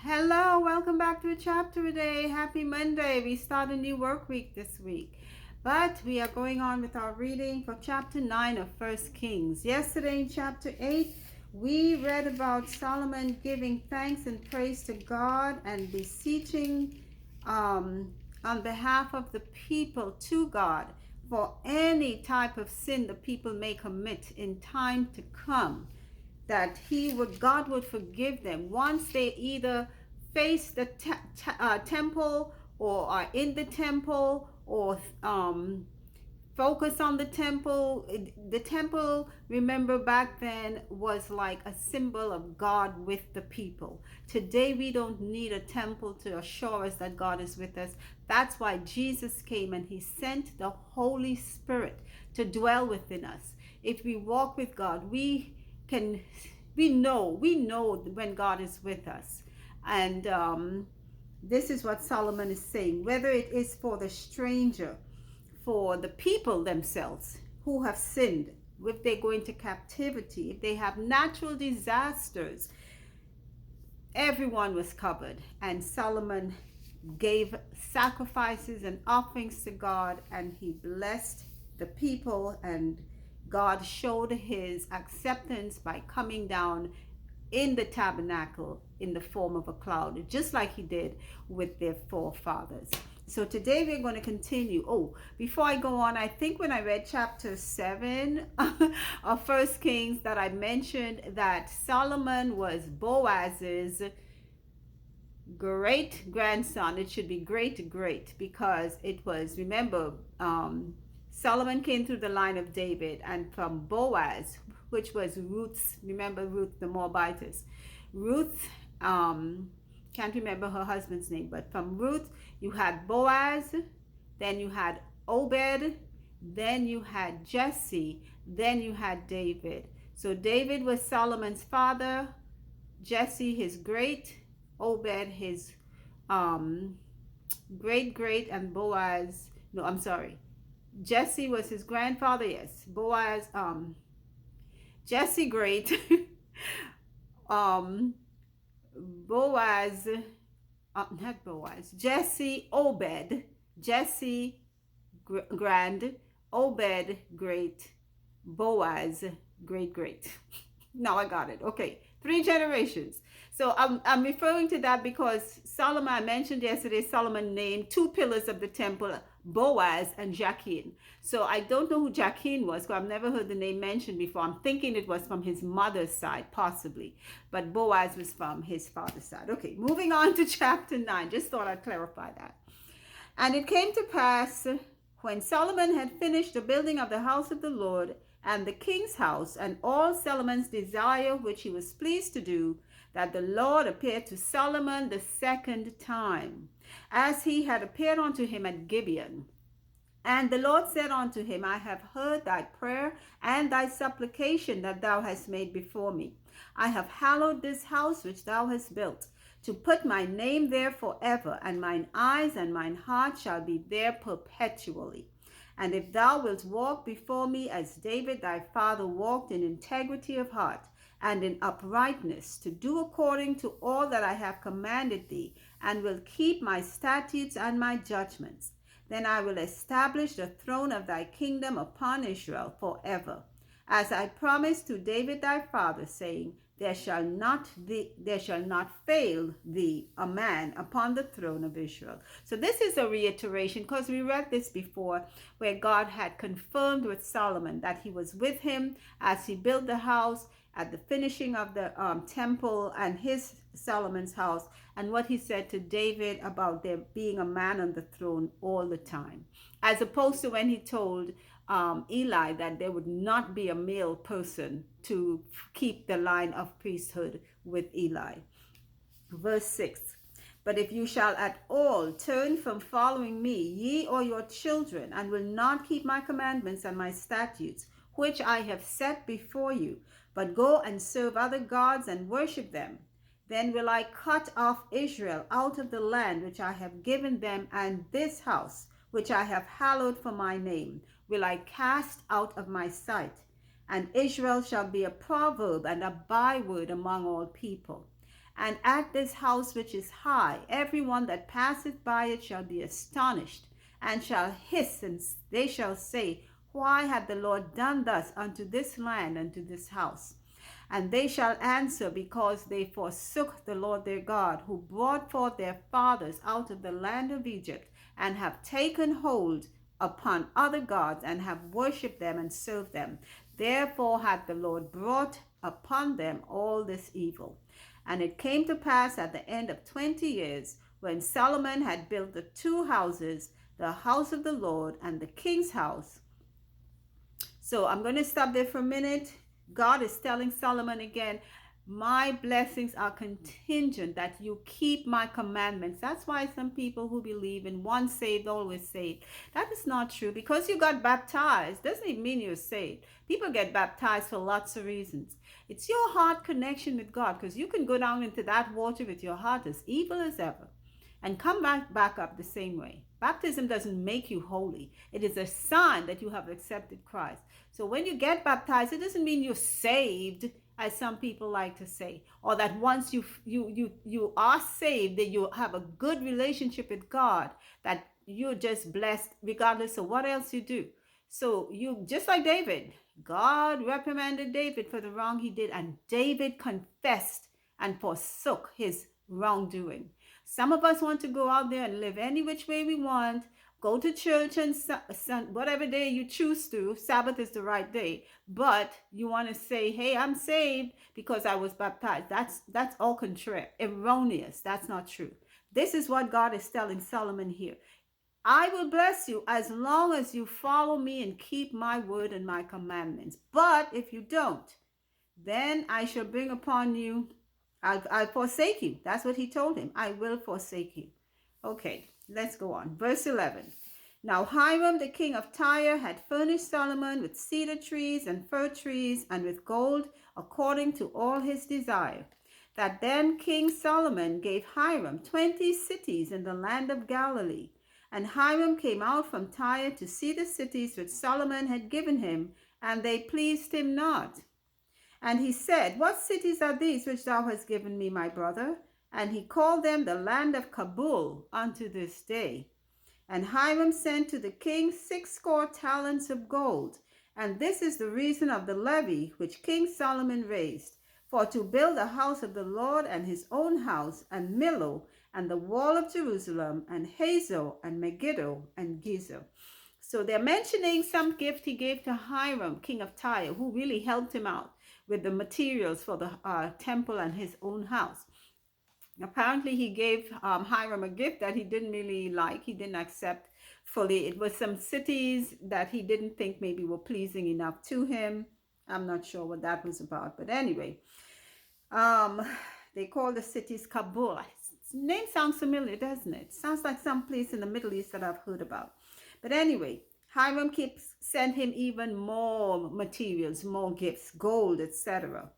Hello, welcome back to a chapter today. Happy Monday. We start a new work week this week. But we are going on with our reading for chapter 9 of 1kings. Yesterday in chapter 8, we read about Solomon giving thanks and praise to God and beseeching on behalf of the people to God for any type of sin the people may commit in time to come, that God would forgive them once they either face the temple or are in the temple or focus on the temple. The temple, remember, back then was like a symbol of God with the people. Today we don't need a temple to assure us that God is with us. That's why Jesus came and he sent the Holy Spirit to dwell within us. If we walk with God, can we know when God is with us. And this is what Solomon is saying, whether it is for the stranger, for the people themselves who have sinned, if they go into captivity, if they have natural disasters, everyone was covered. And Solomon gave sacrifices and offerings to God, and he blessed the people, and God showed his acceptance by coming down in the tabernacle in the form of a cloud, just like he did with their forefathers. So today we're going to continue. Oh, before I go on, I think when I read chapter 7 of 1 Kings that I mentioned that Solomon was Boaz's great grandson. It should be great because it was, remember, Solomon came through the line of David, and from Boaz, which was Ruth's, remember Ruth the Moabitess. Ruth, can't remember her husband's name, but from Ruth you had Boaz, then you had Obed, then you had Jesse, then you had David. So David was Solomon's father, Jesse his great, Obed his great, and Boaz, no, I'm sorry, Jesse was his grandfather. Yes, Boaz, Jesse great, Boaz, not Boaz, Jesse Obed, Jesse grand, Obed great, Boaz great. Now I got it. Okay, 3 generations. So I'm referring to that because Solomon, I mentioned yesterday, Solomon named 2 pillars of the temple, Boaz and Jachin. So I don't know who Jachin was, because I've never heard the name mentioned before. I'm thinking it was from his mother's side, possibly. But Boaz was from his father's side. Okay, moving on to chapter 9. Just thought I'd clarify that. And it came to pass, when Solomon had finished the building of the house of the Lord, and the king's house, and all Solomon's desire which he was pleased to do, that the Lord appeared to Solomon the second time, as he had appeared unto him at Gibeon. And the Lord said unto him, I have heard thy prayer and thy supplication that thou hast made before me. I have hallowed this house which thou hast built, to put my name there forever, and mine eyes and mine heart shall be there perpetually. And if thou wilt walk before me as David thy father walked in integrity of heart and in uprightness, to do according to all that I have commanded thee, and will keep my statutes and my judgments, then I will establish the throne of thy kingdom upon Israel forever, as I promised to David thy father, saying, there shall not fail thee a man upon the throne of Israel. So this is a reiteration, because we read this before, where God had confirmed with Solomon that he was with him as he built the house, at the finishing of the temple and his Solomon's house, and what he said to David about there being a man on the throne all the time, as opposed to when he told Eli that there would not be a male person to keep the line of priesthood with Eli. Verse 6. But if you shall at all turn from following me, ye or your children, and will not keep my commandments and my statutes, which I have set before you, but go and serve other gods and worship them, then will I cut off Israel out of the land which I have given them, and this house which I have hallowed for my name will I cast out of my sight. And Israel shall be a proverb and a byword among all people. And at this house which is high, every one that passeth by it shall be astonished, and shall hiss, and they shall say, Why hath the Lord done thus unto this land, unto this house? And they shall answer, Because they forsook the Lord their God, who brought forth their fathers out of the land of Egypt, and have taken hold upon other gods, and have worshipped them and served them. Therefore hath the Lord brought upon them all this evil. And it came to pass at the end of 20 years, when Solomon had built the two houses, the house of the Lord and the king's house. So I'm going to stop there for a minute. God is telling Solomon again, my blessings are contingent that you keep my commandments. That's why some people who believe in once saved, always saved. That is not true. Because you got baptized doesn't even mean you're saved. People get baptized for lots of reasons. It's your heart connection with God, because you can go down into that water with your heart as evil as ever and come back up the same way. Baptism doesn't make you holy. It is a sign that you have accepted Christ. So when you get baptized, it doesn't mean you're saved, as some people like to say, or that once you are saved, that you have a good relationship with God, that you're just blessed regardless of what else you do. So you, just like David, God reprimanded David for the wrong he did, and David confessed and forsook his wrongdoing. Some of us want to go out there and live any which way we want, go to church and whatever day you choose to. Sabbath is the right day, but you want to say, hey, I'm saved because I was baptized. That's all contrary, erroneous. That's not true. This is what God is telling Solomon here. I will bless you as long as you follow me and keep my word and my commandments. But if you don't, then I shall bring upon you, I'll forsake you. That's what he told him. I will forsake you. Okay, let's go on. Verse 11. Now Hiram the king of Tyre had furnished Solomon with cedar trees and fir trees and with gold according to all his desire. That then King Solomon gave Hiram 20 cities in the land of Galilee. And Hiram came out from Tyre to see the cities which Solomon had given him, and they pleased him not. And he said, What cities are these which thou hast given me, my brother? And he called them the land of Kabul unto this day. And Hiram sent to the king 60 talents of gold. And this is the reason of the levy which King Solomon raised, for to build the house of the Lord and his own house, and Millo, and the wall of Jerusalem, and Hazo, and Megiddo, and Gezer. So they're mentioning some gift he gave to Hiram, king of Tyre, who really helped him out with the materials for the temple and his own house. Apparently, he gave Hiram a gift that he didn't really like. He didn't accept fully. It was some cities that he didn't think maybe were pleasing enough to him. I'm not sure what that was about. But anyway, they call the cities Kabul. Its name sounds familiar, doesn't it? Sounds like some place in the Middle East that I've heard about. But anyway, Hiram sent him even more materials, more gifts, gold, etc.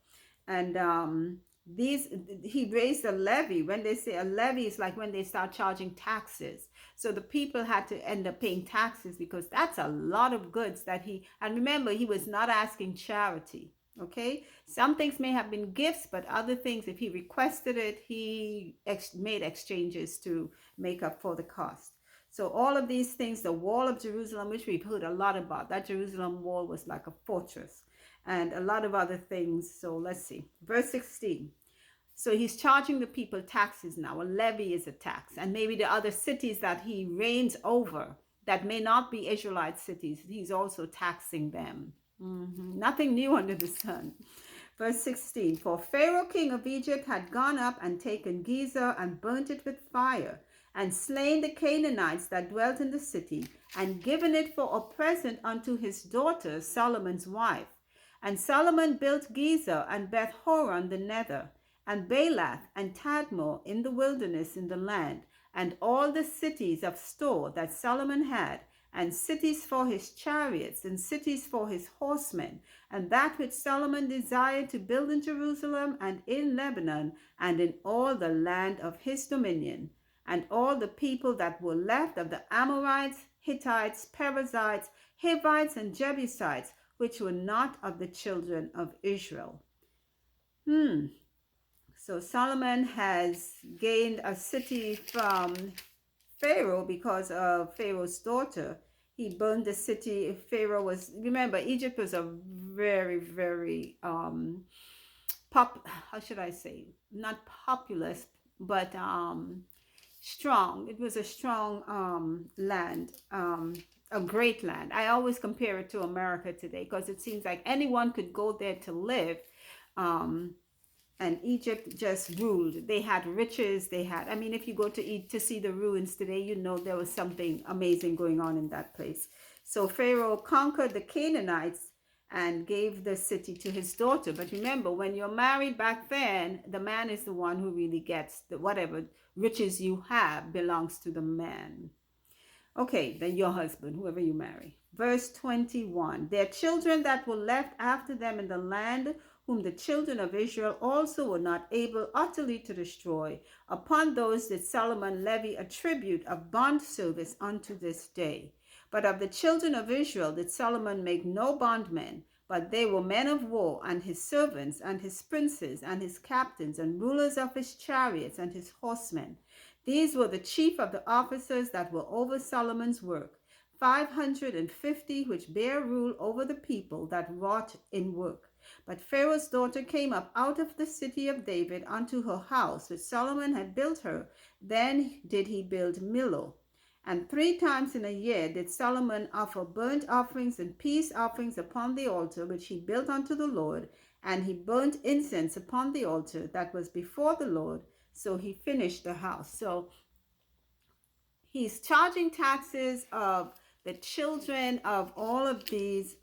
And he raised a levy. When they say a levy, is like when they start charging taxes. So the people had to end up paying taxes, because that's a lot of goods that and remember, he was not asking charity. Okay, some things may have been gifts, but other things, if he requested it, he made exchanges to make up for the cost. So all of these things, the wall of Jerusalem, which we've heard a lot about, that Jerusalem wall was like a fortress, and a lot of other things. So let's see, verse 16. So he's charging the people taxes now. A levy is a tax. And maybe the other cities that he reigns over that may not be Israelite cities, he's also taxing them. Nothing new under the sun. Verse 16. For Pharaoh king of Egypt had gone up and taken Gezer and burnt it with fire, and slain the Canaanites that dwelt in the city, and given it for a present unto his daughter Solomon's wife. And Solomon built Gezer and Beth Horon the nether, and Baalath and Tadmor in the wilderness in the land, and all the cities of store that Solomon had, and cities for his chariots, and cities for his horsemen, and that which Solomon desired to build in Jerusalem and in Lebanon, and in all the land of his dominion. And all the people that were left of the Amorites, Hittites, Perizzites, Hivites, and Jebusites, which were not of the children of Israel. So Solomon has gained a city from Pharaoh because of Pharaoh's daughter. He burned the city. Pharaoh was, remember, Egypt was a very, very how should I say, not populous, but strong. It was a strong land, a great land. I always compare it to America today because it seems like anyone could go there to live. Um, and Egypt just ruled. They had riches. They had, I mean, if you go to eat to see the ruins today, you know there was something amazing going on in that place. So Pharaoh conquered the Canaanites and gave the city to his daughter. But remember, when you're married back then, the man is the one who really gets the whatever riches you have belongs to the man. Okay, then your husband, whoever you marry. Verse 21. Their children that were left after them in the land, whom the children of Israel also were not able utterly to destroy, upon those did Solomon levy a tribute of bond service unto this day. But of the children of Israel did Solomon make no bondmen, but they were men of war, and his servants, and his princes, and his captains, and rulers of his chariots, and his horsemen. These were the chief of the officers that were over Solomon's work, 550, which bare rule over the people that wrought in work. But Pharaoh's daughter came up out of the city of David unto her house, which Solomon had built her. Then did he build Millo. And 3 times in a year did Solomon offer burnt offerings and peace offerings upon the altar which he built unto the Lord, and he burnt incense upon the altar that was before the Lord. So he finished the house. So he's charging taxes of the children of all of these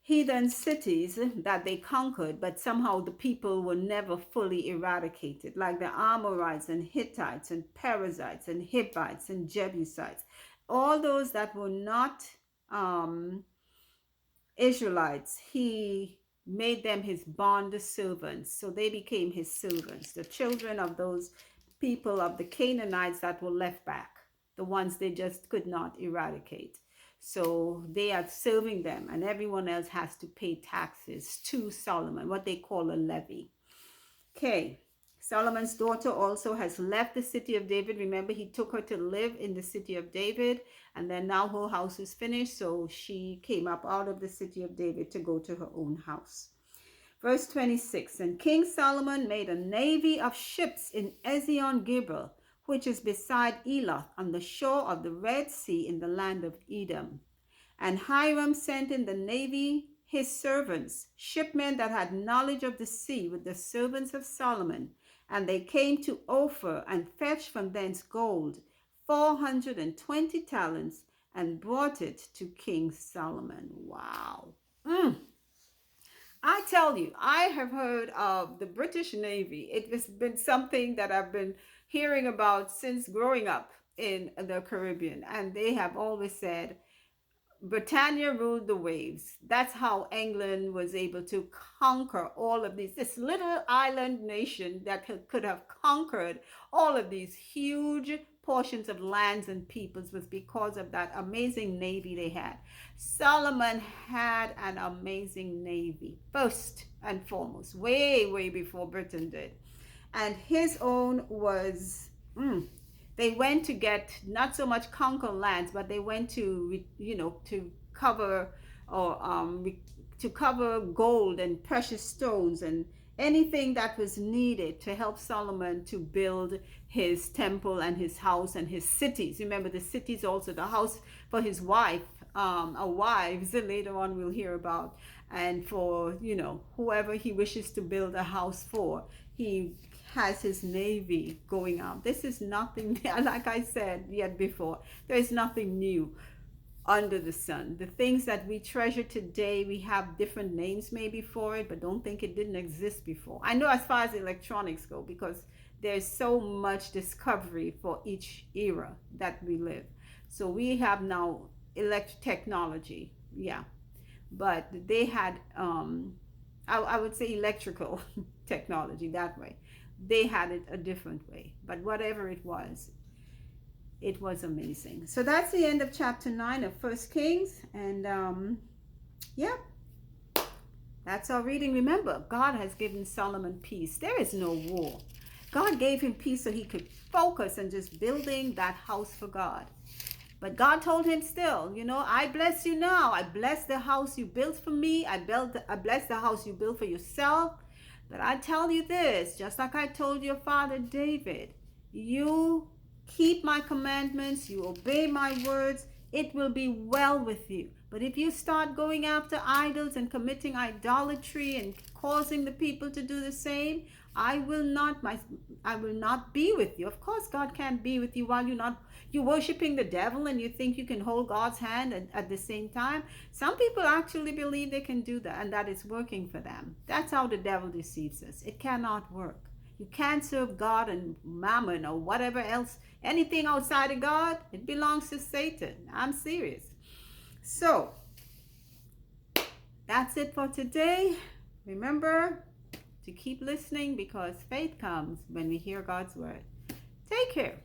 heathen cities that they conquered, but somehow the people were never fully eradicated, like the Amorites and Hittites and Perizzites and Hivites and Jebusites. All those that were not Israelites, he made them his bond servants. So they became his servants, the children of those people of the Canaanites that were left back, the ones they just could not eradicate. So they are serving them, and everyone else has to pay taxes to Solomon, what they call a levy. Okay. Solomon's daughter also has left the city of David. Remember, he took her to live in the city of David, and then now her house is finished, so she came up out of the city of David to go to her own house. Verse 26, and King Solomon made a navy of ships in Ezion Geber, which is beside Eloth, on the shore of the Red Sea in the land of Edom. And Hiram sent in the navy his servants, shipmen that had knowledge of the sea, with the servants of Solomon. And they came to Ophir and fetched from thence gold, 420 talents, and brought it to King Solomon. Wow. I tell you, I have heard of the British Navy. It has been something that I've been hearing about since growing up in the Caribbean. And they have always said, Britannia ruled the waves. That's how England was able to conquer all of these. This little island nation that could have conquered all of these huge portions of lands and peoples was because of that amazing navy they had. Solomon had an amazing navy, first and foremost, way, way before Britain did. And his own was they went to get not so much conquer lands, but they went to to cover or to cover gold and precious stones and anything that was needed to help Solomon to build his temple and his house and his cities. Remember, the cities also, the house for his wife, wives later on we'll hear about, and for whoever he wishes to build a house for, he has his navy going out. This is nothing, like I said yet before, there is nothing new under the sun. The things that we treasure today, we have different names maybe for it, but don't think it didn't exist before. I know as far as electronics go, because there's so much discovery for each era that we live. So we have now technology, yeah, but they had I would say electrical technology that way. They had it a different way, but whatever it was amazing. So that's the end of chapter 9 of 1 Kings, and yeah, That's our reading. Remember, God has given Solomon peace. There is no war. God gave him peace so he could focus on just building that house for God. But God told him still, I bless you now. I bless the house you built for me. I bless the house you built for yourself. But I tell you this, just like I told your father David, you keep my commandments, you obey my words, it will be well with you. But if you start going after idols and committing idolatry and causing the people to do the same, I will not be with you. Of course, God can't be with you while you're worshiping the devil and you think you can hold God's hand at the same time. Some people actually believe they can do that and that it's working for them. That's how the devil deceives us. It cannot work. You can't serve God and mammon or whatever else. Anything outside of God, it belongs to Satan. I'm serious. So, that's it for today. Remember to keep listening because faith comes when we hear God's word. Take care.